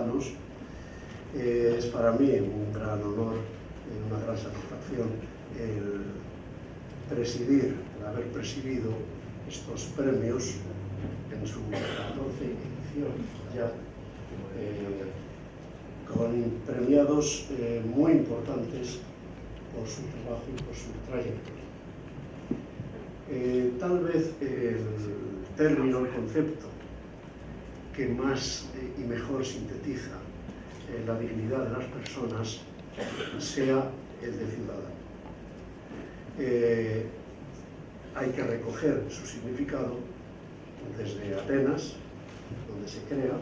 ciudadanos. Es para mí un gran honor, una gran satisfacción el haber presidido estos premios en su 14ª edición ya, con premiados muy importantes por su trabajo y por su trayectoria. Tal vez el término, el concepto que más y mejor sintetiza la dignidad de las personas sea el de ciudadano. Hay que recoger su significado desde Atenas, donde se crea,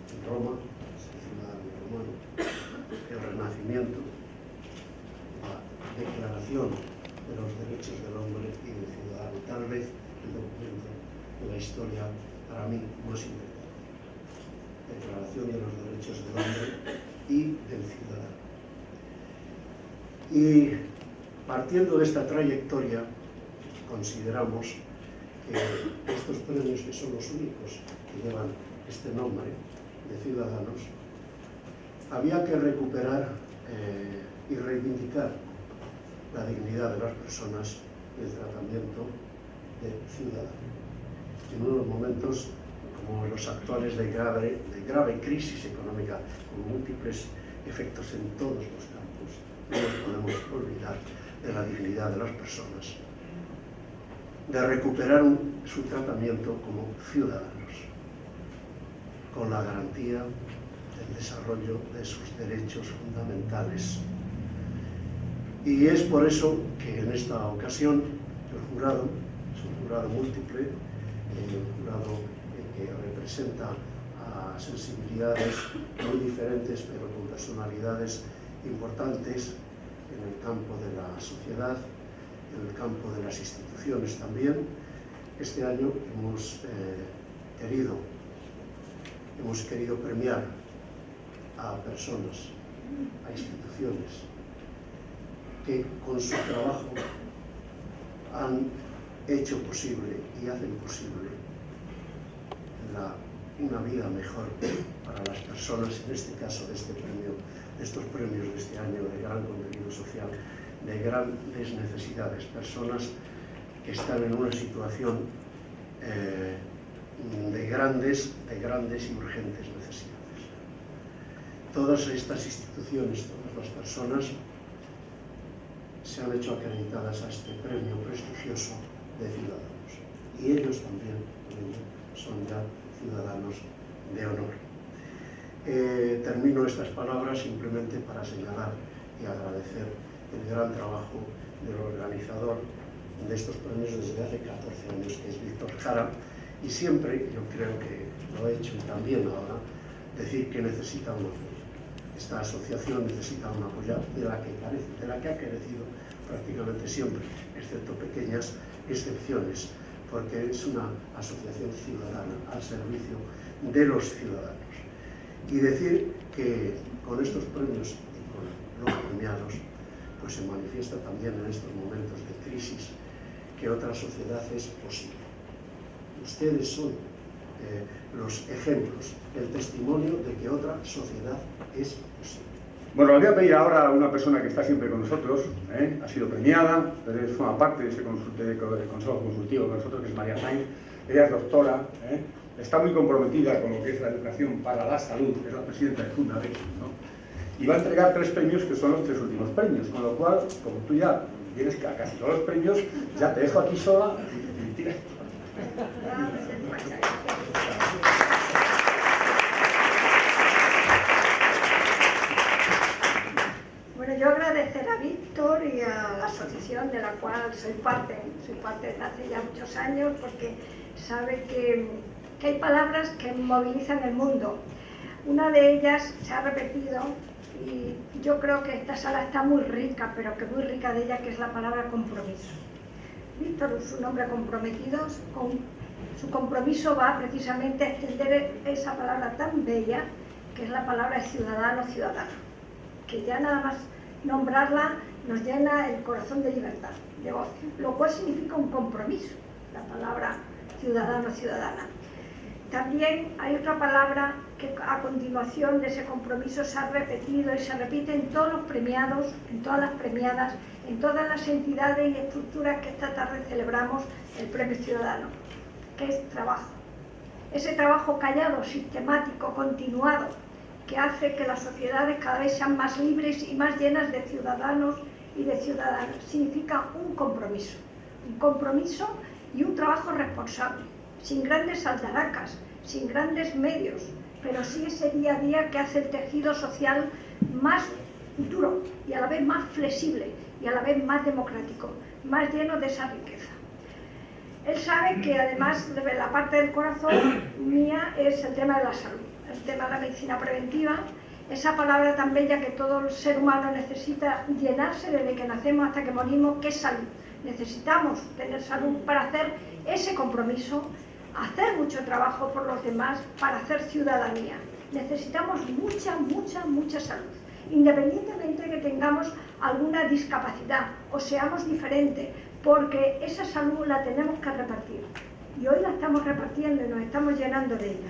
en Roma, el ciudadano romano, el Renacimiento, la Declaración de los Derechos del Hombre y del Ciudadano, tal vez el documento de la historia para mí más importante. Declaración de los Derechos del Hombre y del Ciudadano. Y partiendo de esta trayectoria, consideramos que estos premios, que son los únicos que llevan este nombre de ciudadanos, había que recuperar y reivindicar la dignidad de las personas y el tratamiento de ciudadano. En unos momentos como los actuales de grave crisis económica, con múltiples efectos en todos los campos, no nos podemos olvidar de la dignidad de las personas, de recuperar su tratamiento como ciudadanos, con la garantía del desarrollo de sus derechos fundamentales. Y es por eso que en esta ocasión el jurado, es un jurado múltiple, un jurado que representa a sensibilidades muy diferentes, pero con personalidades importantes en el campo de la sociedad, en el campo de las instituciones también. Este año hemos querido premiar a personas, a instituciones que con su trabajo han hecho posible y hacen posible una vida mejor para las personas, en este caso de estos premios de este año de gran contenido social, de grandes necesidades, personas que están en una situación de grandes y urgentes necesidades. Todas estas instituciones, todas las personas se han hecho acreditadas a este premio prestigioso de ciudadanos, y ellos también son ya ciudadanos de honor. Termino estas palabras simplemente para señalar y agradecer el gran trabajo del organizador de estos premios desde hace 14 años, que es Víctor Jara, y siempre, yo creo que lo he hecho y también ahora, decir que necesita un apoyo. Esta asociación necesita un apoyo de la que ha carecido prácticamente siempre, excepto pequeñas excepciones, porque es una asociación ciudadana al servicio de los ciudadanos. Y decir que con estos premios y con los premiados, pues se manifiesta también en estos momentos de crisis que otra sociedad es posible. Ustedes son los ejemplos, el testimonio de que otra sociedad es posible. Bueno, le voy a pedir ahora a una persona que está siempre con nosotros, ha sido premiada, forma parte de ese consejo consultivo con nosotros, que es María Sainz. Ella es doctora, está muy comprometida con lo que es la educación para la salud, es la presidenta de Fundadec, ¿no? Y va a entregar 3 premios que son los 3 últimos premios, con lo cual, como tú ya tienes casi todos los premios, ya te dejo aquí sola y tira. Bueno, yo agradecer a Víctor y a la asociación de la cual soy parte desde hace ya muchos años, porque sabe que hay palabras que movilizan el mundo. Una de ellas se ha repetido y yo creo que esta sala está muy rica, pero que muy rica de ella, que es la palabra compromiso. Víctor es un hombre comprometido, su compromiso va precisamente a extender esa palabra tan bella, que es la palabra ciudadano, que ya nada más nombrarla nos llena el corazón de libertad, de gozo, lo cual significa un compromiso, la palabra ciudadano, ciudadana. También hay otra palabra que a continuación de ese compromiso se ha repetido y se repite en todos los premiados, en todas las premiadas, en todas las entidades y estructuras que esta tarde celebramos el Premio Ciudadano, que es trabajo. Ese trabajo callado, sistemático, continuado, que hace que las sociedades cada vez sean más libres y más llenas de ciudadanos y de ciudadanas. Significa un compromiso y un trabajo responsable, sin grandes aldaracas, sin grandes medios, pero sí ese día a día que hace el tejido social más duro y a la vez más flexible y a la vez más democrático, más lleno de esa riqueza. Él sabe que además de la parte del corazón mía es el tema de la salud, el tema de la medicina preventiva, esa palabra tan bella que todo el ser humano necesita llenarse desde que nacemos hasta que morimos, que es salud. Necesitamos tener salud para hacer ese compromiso, hacer mucho trabajo por los demás, para hacer ciudadanía. Necesitamos mucha salud, independientemente de que tengamos alguna discapacidad o seamos diferentes, porque esa salud la tenemos que repartir. Y hoy la estamos repartiendo y nos estamos llenando de ella.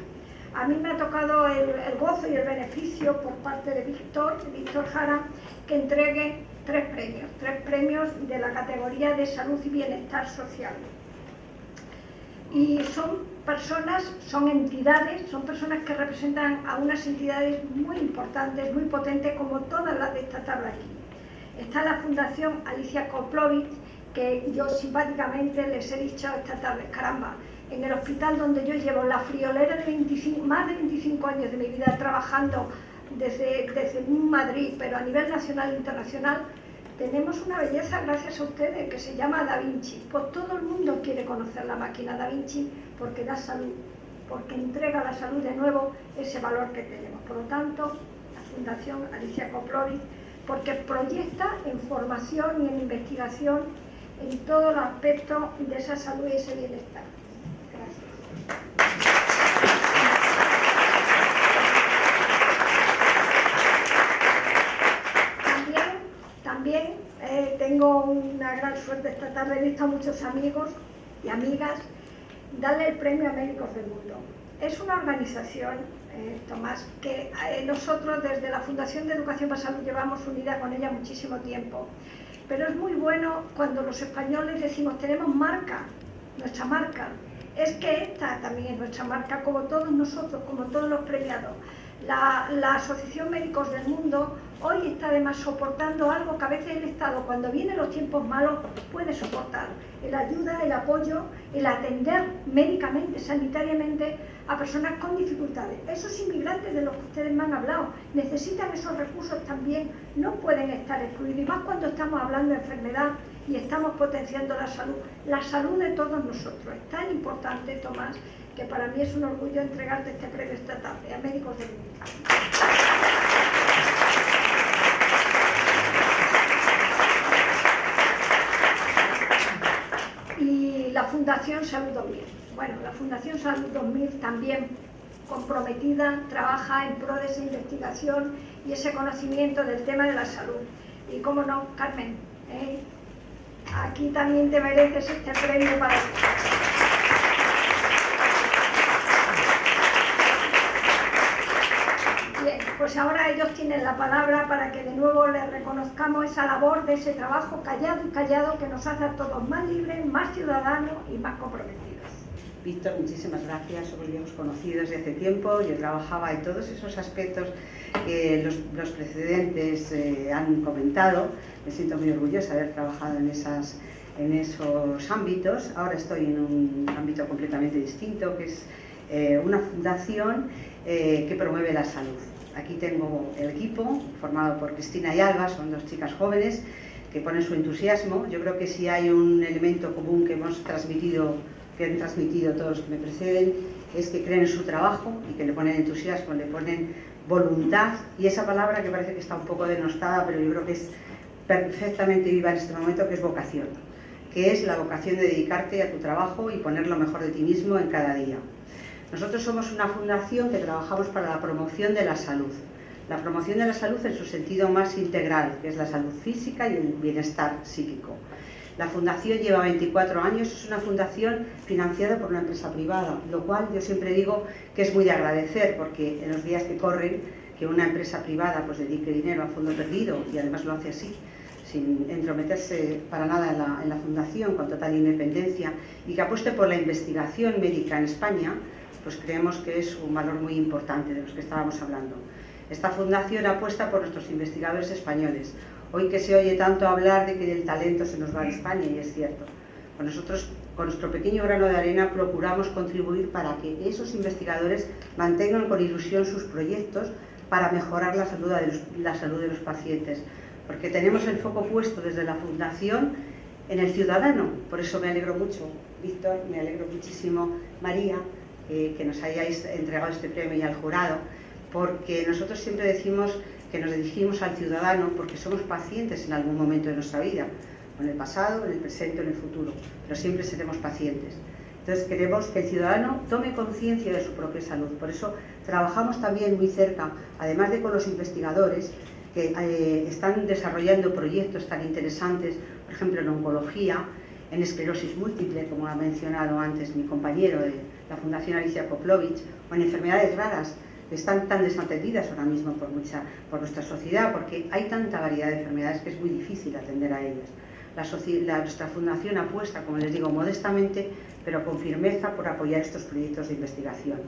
A mí me ha tocado el gozo y el beneficio por parte de Víctor Jara, que entregue tres premios de la categoría de salud y bienestar social. Y son personas, son entidades, son personas que representan a unas entidades muy importantes, muy potentes, como todas las de esta tarde aquí. Está la Fundación Alicia Koplovich, que yo simpáticamente les he dicho esta tarde, caramba, en el hospital donde yo llevo la friolera de más de 25 años de mi vida trabajando desde Madrid, pero a nivel nacional e internacional, tenemos una belleza gracias a ustedes que se llama Da Vinci. Pues todo el mundo quiere conocer la máquina Da Vinci porque da salud, porque entrega a la salud de nuevo ese valor que tenemos. Por lo tanto, la Fundación Alicia Koplovich, porque proyecta en formación y en investigación en todo el aspecto de esa salud y ese bienestar. También tengo una gran suerte esta tarde, he visto a muchos amigos y amigas darle el premio a Médicos del Mundo. Es una organización, Tomás, que nosotros desde la Fundación de Educación para Salud llevamos unida con ella muchísimo tiempo. Pero es muy bueno cuando los españoles decimos, tenemos marca, nuestra marca. Es que esta también es nuestra marca, como todos nosotros, como todos los premiados. La Asociación Médicos del Mundo hoy está además soportando algo que a veces el Estado, cuando vienen los tiempos malos, puede soportar. El ayuda, el apoyo, el atender médicamente, sanitariamente a personas con dificultades. Esos inmigrantes de los que ustedes me han hablado necesitan esos recursos también, no pueden estar excluidos. Y más cuando estamos hablando de enfermedad y estamos potenciando la salud de todos nosotros. Es tan importante, Tomás, que para mí es un orgullo entregarte este premio esta tarde a Médicos del Mundo. Y la Fundación Salud 2000. Bueno, la Fundación Salud 2000 también comprometida, trabaja en pro de esa investigación y ese conocimiento del tema de la salud. Y cómo no, Carmen, aquí también te mereces este premio para ti. Bien, pues ahora ellos tienen la palabra para que de nuevo les reconozcamos esa labor de ese trabajo callado que nos hace a todos más libres, más ciudadanos y más comprometidos. Víctor, muchísimas gracias. Os habíamos conocido desde hace tiempo. Yo trabajaba en todos esos aspectos que los precedentes han comentado. Me siento muy orgullosa de haber trabajado en esos ámbitos. Ahora estoy en un ámbito completamente distinto, que es una fundación que promueve la salud. Aquí tengo el equipo formado por Cristina y Alba, son dos chicas jóvenes que ponen su entusiasmo. Yo creo que si hay un elemento común que han transmitido todos los que me preceden, es que creen en su trabajo y que le ponen entusiasmo, le ponen voluntad, y esa palabra que parece que está un poco denostada, pero yo creo que es perfectamente viva en este momento, que es vocación, que es la vocación de dedicarte a tu trabajo y poner lo mejor de ti mismo en cada día. Nosotros somos una fundación que trabajamos para la promoción de la salud en su sentido más integral, que es la salud física y el bienestar psíquico. La fundación lleva 24 años, es una fundación financiada por una empresa privada, lo cual yo siempre digo que es muy de agradecer, porque en los días que corren, que una empresa privada pues dedique dinero a fondo perdido, y además lo hace así, sin entrometerse para nada en la fundación, con total independencia, y que apueste por la investigación médica en España, pues creemos que es un valor muy importante de los que estábamos hablando. Esta fundación apuesta por nuestros investigadores españoles. Hoy que se oye tanto hablar de que el talento se nos va de España, y es cierto, nosotros con nuestro pequeño grano de arena procuramos contribuir para que esos investigadores mantengan con ilusión sus proyectos para mejorar la salud de los pacientes, porque tenemos el foco puesto desde la fundación en el ciudadano. Por eso me alegro mucho, Víctor, me alegro muchísimo, María, que nos hayáis entregado este premio y al jurado, porque nosotros siempre decimos que nos dirigimos al ciudadano porque somos pacientes en algún momento de nuestra vida, en el pasado, en el presente o en el futuro, pero siempre seremos pacientes. Entonces queremos que el ciudadano tome conciencia de su propia salud. Por eso trabajamos también muy cerca, además de con los investigadores que están desarrollando proyectos tan interesantes, por ejemplo en oncología, en esclerosis múltiple, como ha mencionado antes mi compañero de la Fundación Alicia Koplovich, o en enfermedades raras, que están tan desatendidas ahora mismo por nuestra sociedad, porque hay tanta variedad de enfermedades que es muy difícil atender a ellas. Nuestra fundación apuesta, como les digo, modestamente, pero con firmeza por apoyar estos proyectos de investigación.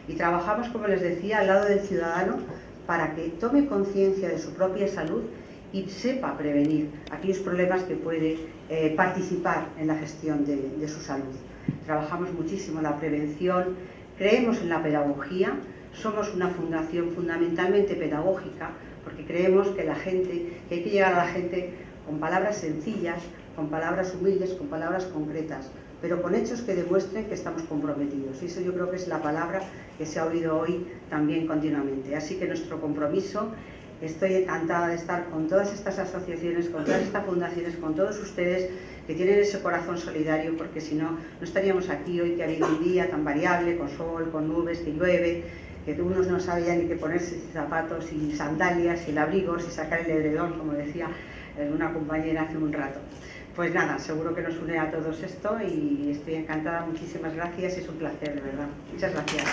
Y trabajamos, como les decía, al lado del ciudadano para que tome conciencia de su propia salud y sepa prevenir aquellos problemas que puede participar en la gestión de su salud. Trabajamos muchísimo en la prevención, creemos en la pedagogía. Somos una fundación fundamentalmente pedagógica porque creemos que hay que llegar a la gente con palabras sencillas, con palabras humildes, con palabras concretas, pero con hechos que demuestren que estamos comprometidos. Y eso yo creo que es la palabra que se ha oído hoy también continuamente. Así que nuestro compromiso, estoy encantada de estar con todas estas asociaciones, con todas estas fundaciones, con todos ustedes que tienen ese corazón solidario, porque si no, no estaríamos aquí hoy, que ha habido un día tan variable, con sol, con nubes, que llueve, que unos no sabían ni qué ponerse, si zapatos, si sandalias, si el abrigo, si sacar el edredón, como decía una compañera hace un rato. Pues nada, seguro que nos une a todos esto y estoy encantada. Muchísimas gracias, es un placer, de verdad. Muchas gracias.